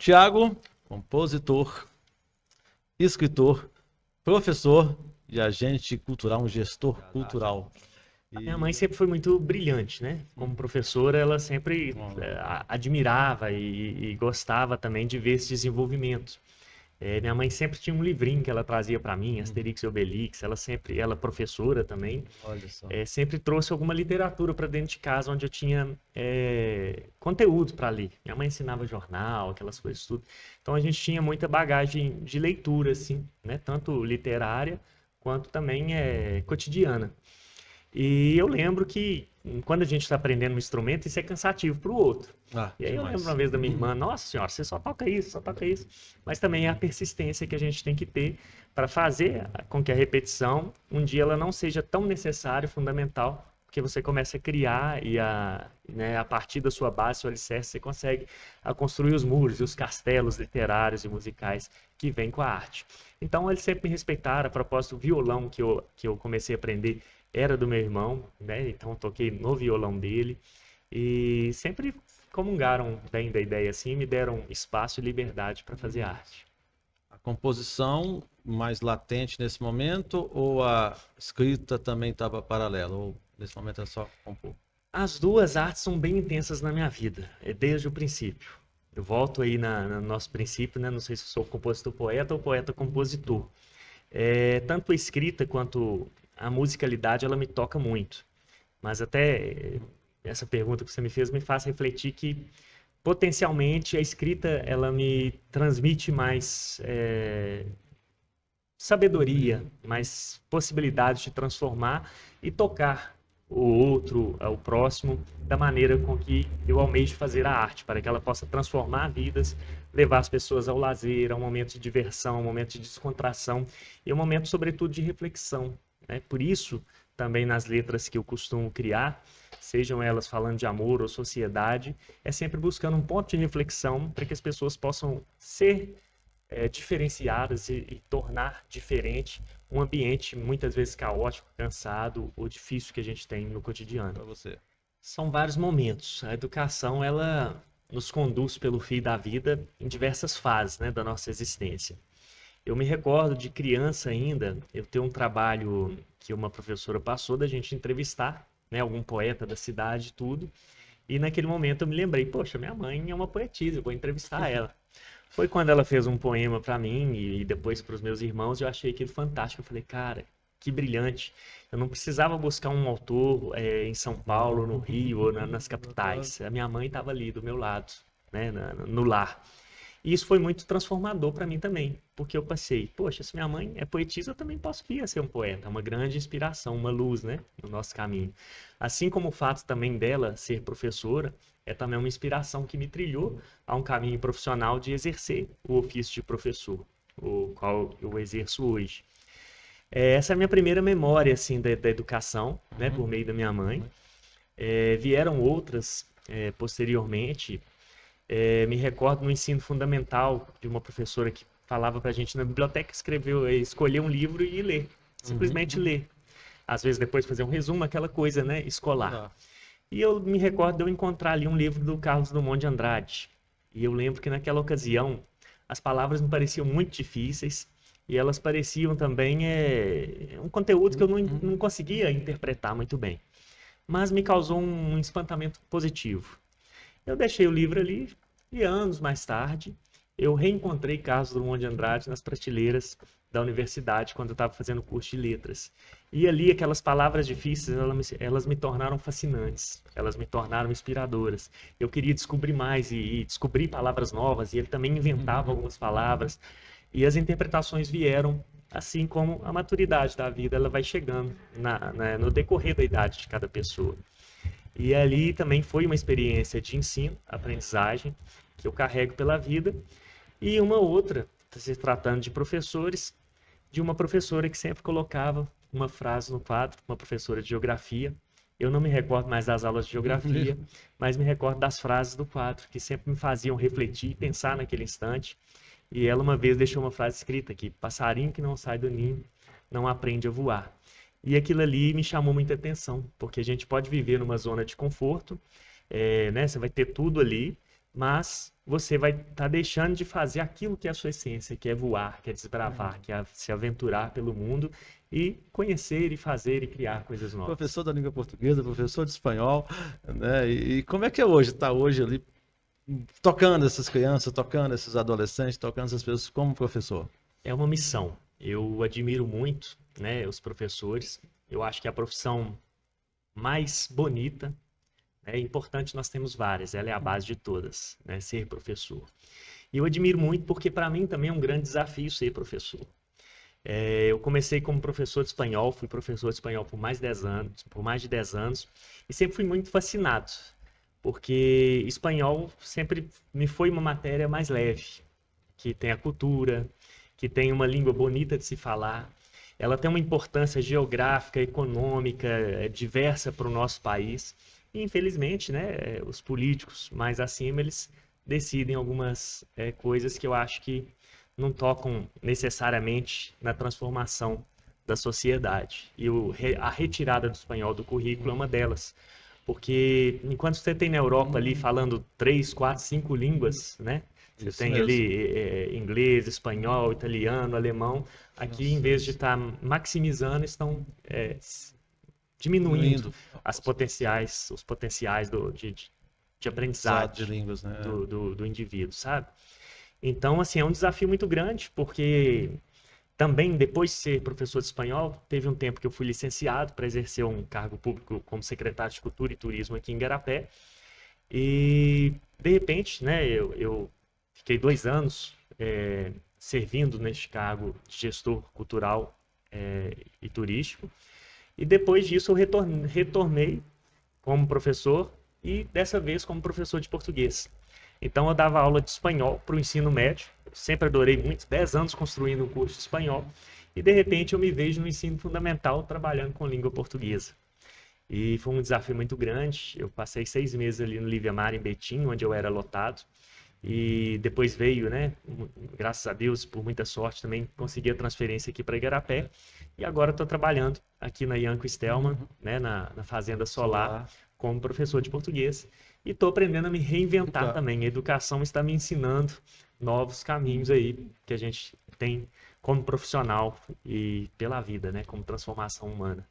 Thiago, compositor, escritor, professor e agente cultural, um gestor cultural. A minha mãe sempre foi muito brilhante, né? Como professora, ela sempre admirava e gostava também de ver esse desenvolvimento. Minha mãe sempre tinha um livrinho que ela trazia para mim, Asterix e Obelix. Ela professora também, Olha só. sempre trouxe alguma literatura para dentro de casa, onde eu tinha conteúdo para ler. Minha mãe ensinava jornal, aquelas coisas tudo. Então a gente tinha muita bagagem de leitura, assim, né? Tanto literária quanto também cotidiana. E eu lembro que quando a gente está aprendendo um instrumento, isso é cansativo para o outro. E aí eu lembro uma vez da minha irmã, nossa senhora, você só toca isso, só toca isso. Mas também é a persistência que a gente tem que ter para fazer com que a repetição, um dia ela não seja tão necessária, fundamental, porque você começa a criar e a partir da sua base, seu alicerce, você consegue construir os muros e os castelos literários e musicais que vêm com a arte. Então eles sempre me respeitaram. A propósito, o violão que eu comecei a aprender era do meu irmão, né? Então eu toquei no violão dele e sempre comungaram bem da ideia assim, me deram espaço e liberdade para fazer arte. A composição mais latente nesse momento ou a escrita também estava paralela? Ou nesse momento é só compor? As duas artes são bem intensas na minha vida, desde o princípio. Eu volto aí no nosso princípio, né? Não sei se eu sou compositor-poeta ou poeta-compositor. Tanto a escrita quanto a musicalidade, ela me toca muito. Mas até essa pergunta que você me fez me faz refletir que, potencialmente, a escrita, ela me transmite mais sabedoria, mais possibilidades de transformar e tocar o outro, o próximo, da maneira com que eu almejo fazer a arte, para que ela possa transformar vidas, levar as pessoas ao lazer, a um momento de diversão, a um momento de descontração e um momento, sobretudo, de reflexão. Por isso, também nas letras que eu costumo criar, sejam elas falando de amor ou sociedade, é sempre buscando um ponto de reflexão para que as pessoas possam ser diferenciadas e tornar diferente um ambiente muitas vezes caótico, cansado ou difícil que a gente tem no cotidiano. Para você. São vários momentos. A educação, ela nos conduz pelo fio da vida em diversas fases, né, da nossa existência. Eu me recordo de criança ainda, eu ter um trabalho que uma professora passou da gente entrevistar, né, algum poeta da cidade e tudo. E naquele momento eu me lembrei, poxa, minha mãe é uma poetisa, eu vou entrevistar ela. Foi quando ela fez um poema para mim e depois para os meus irmãos, eu achei aquilo fantástico. Eu falei, cara, que brilhante. Eu não precisava buscar um autor em São Paulo, no Rio ou nas capitais. A minha mãe estava ali do meu lado, né, no lar. E isso foi muito transformador para mim também, porque eu passei, poxa, se minha mãe é poetisa, eu também posso vir a ser um poeta, uma grande inspiração, uma luz, né, no nosso caminho. Assim como o fato também dela ser professora, é também uma inspiração que me trilhou a um caminho profissional de exercer o ofício de professor, o qual eu exerço hoje. Essa é a minha primeira memória, assim, da educação, né, por meio da minha mãe. Vieram outras posteriormente. Me recordo no ensino fundamental de uma professora que falava para a gente na biblioteca escolher um livro e ler, simplesmente ler. Às vezes depois fazer um resumo, aquela coisa, né, escolar. E eu me recordo de eu encontrar ali um livro do Carlos Drummond de Andrade. E eu lembro que naquela ocasião as palavras me pareciam muito difíceis e elas pareciam também um conteúdo que eu não conseguia interpretar muito bem. Mas me causou um espantamento positivo. Eu deixei o livro ali e anos mais tarde eu reencontrei Carlos Drummond de Andrade nas prateleiras da universidade quando eu estava fazendo curso de letras. E ali aquelas palavras difíceis, elas me tornaram fascinantes, elas me tornaram inspiradoras. Eu queria descobrir mais e descobrir palavras novas e ele também inventava algumas palavras. E as interpretações vieram, assim como a maturidade da vida, ela vai chegando no decorrer da idade de cada pessoa. E ali também foi uma experiência de ensino, aprendizagem, que eu carrego pela vida. E uma outra, se tratando de professores, de uma professora que sempre colocava uma frase no quadro, uma professora de geografia. Eu não me recordo mais das aulas de geografia, mas me recordo das frases do quadro, que sempre me faziam refletir, pensar naquele instante. E ela uma vez deixou uma frase escrita aqui: passarinho que não sai do ninho não aprende a voar. E aquilo ali me chamou muita atenção, porque a gente pode viver numa zona de conforto, né? Você vai ter tudo ali, mas você vai estar deixando de fazer aquilo que é a sua essência, que é voar, que é desbravar, que é se aventurar pelo mundo e conhecer e fazer e criar coisas novas. Professor da língua portuguesa, professor de espanhol, né? E como é que é hoje? Está hoje ali tocando essas crianças, tocando esses adolescentes, tocando essas pessoas como professor? É uma missão. Eu admiro muito, né, os professores. Eu acho que é a profissão mais bonita, né, é importante, nós temos várias, ela é a base de todas, né, ser professor. E eu admiro muito porque para mim também é um grande desafio ser professor. Eu comecei como professor de espanhol, fui professor de espanhol por mais de 10 anos, e sempre fui muito fascinado, porque espanhol sempre me foi uma matéria mais leve, que tem a cultura, que tem uma língua bonita de se falar. Ela tem uma importância geográfica, econômica, diversa para o nosso país. E, infelizmente, né, os políticos mais acima, eles decidem algumas coisas que eu acho que não tocam necessariamente na transformação da sociedade. E a retirada do espanhol do currículo é uma delas. Porque enquanto você tem na Europa ali falando 3, 4, 5 línguas, né? Você Isso tem mesmo. ali inglês, espanhol, italiano, alemão. Aqui, em vez de estar maximizando, estão diminuindo os potenciais de aprendizado de línguas, né? do indivíduo, sabe? Então, assim, é um desafio muito grande, porque também, depois de ser professor de espanhol, teve um tempo que eu fui licenciado para exercer um cargo público como secretário de Cultura e Turismo aqui em Igarapé. E, de repente, né, eu fiquei 2 anos servindo neste cargo de gestor cultural e turístico. E depois disso eu retornei como professor e dessa vez como professor de português. Então eu dava aula de espanhol para o ensino médio, sempre adorei muito, 10 anos construindo um curso de espanhol, e de repente eu me vejo no ensino fundamental trabalhando com língua portuguesa. E foi um desafio muito grande, eu passei 6 meses ali no Lívia Mar, em Betim, onde eu era lotado, e depois veio, né, graças a Deus, por muita sorte também, consegui a transferência aqui para Igarapé, e agora estou trabalhando aqui na Ianco Stelman, né, na Fazenda Solar, como professor de português. E estou aprendendo a me reinventar também. A educação está me ensinando novos caminhos aí que a gente tem como profissional e pela vida, né? Como transformação humana.